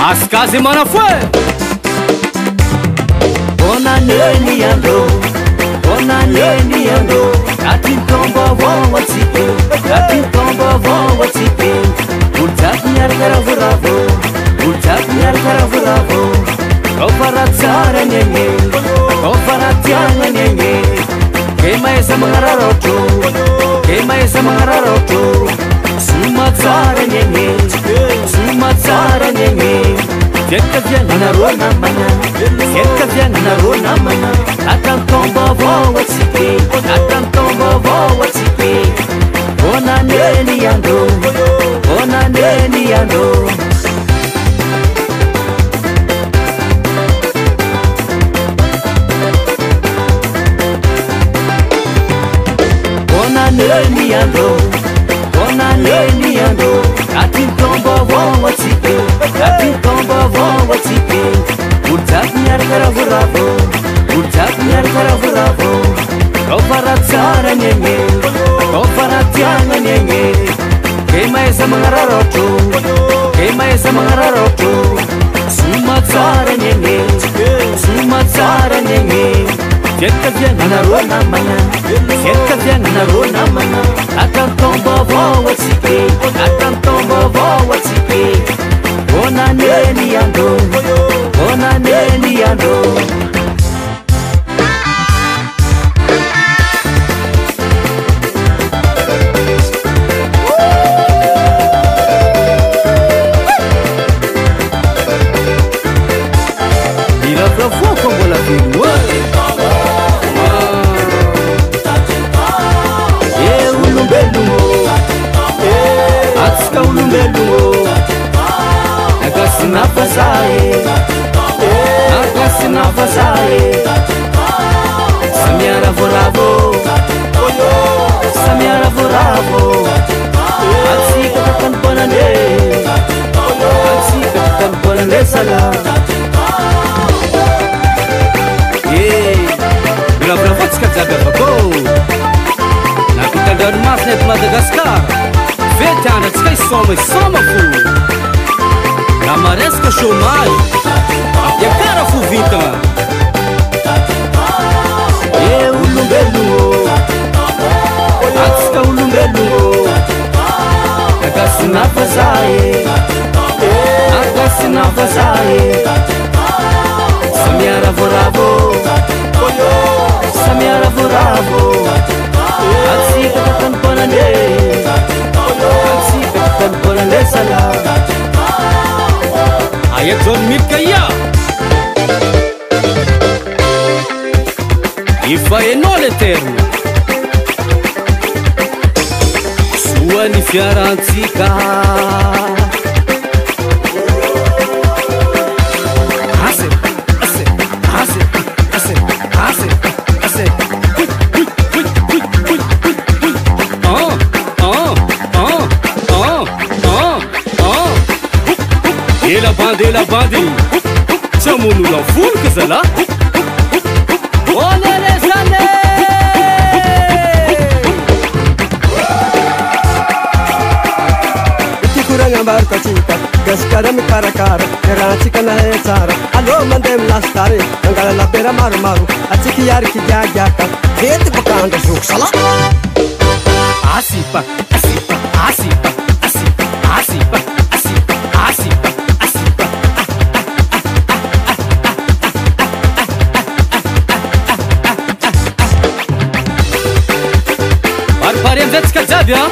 Askazy Manafouet. Bonaneni andro, bonaneni andro. Atin tombo voa tsipe, atin tombo voa tsipe. Ultat nyar karavravo, ultat nyar karavravo. Kofarat sara nyenye, kofarat yang nyenye. Kema esa mangararoto, kema esa mangararoto. Sumat sara nyenye, sumat sara nyenye. Fieka fianga rona mana, fieka fianga rona mana. Atam tombo voa tsipe, atam tombo voa tsipe. Bonaneni andro, bonaneni andro. Bonaneni andro, bonaneni andro. Atin tombo voa tsipe, atin tombo voa tsipe. Ultat nyar karavravo, ultat nyar karavravo. Kofarat sara nyenye, kofarat yang nyenye. Kema esa mangararoto, kema esa mangararoto. Sumat sara nyenye, sumat sara nyenye. Fieka fianga rona mana, fieka fianga rona mana. Atam tombo voa tsipe, atam tombo voa tsipe. Bonaneni andro, bonaneni andro. Nagasina fasaye, Samiara voravo, Samiara voravo. Atsika katan ponane, atsika katan ponane sala. Gravravotska zagavako. Nakita darmafne Madagascar. Vetana tskai somafu. Namareska shomai. E cara fuvita. Ulumbelu, atska ulumbelu. Nagasina fasaye, nagasina fasaye. Samiara voravo, Samiara voravo. Atsika katan ponane, atsika katan ponane sala. Ayat zon mitkaya. Ifa enao l'Eterno, sua ny fiarantsika. Ase, ase, ase, ase, ase, ase. Ela bande, chamou-no lá fundo, que lá. Barca chica, gascara mi cara cara, chica na e tsara. Allo mandem lastare, angala la pera maru maru, atiki yar ki jaga, vete bakanda zuksala. Asipa, asipa, asipa, asipa, asipa, asipa, asipa, asipa. Parem veți că ți-avea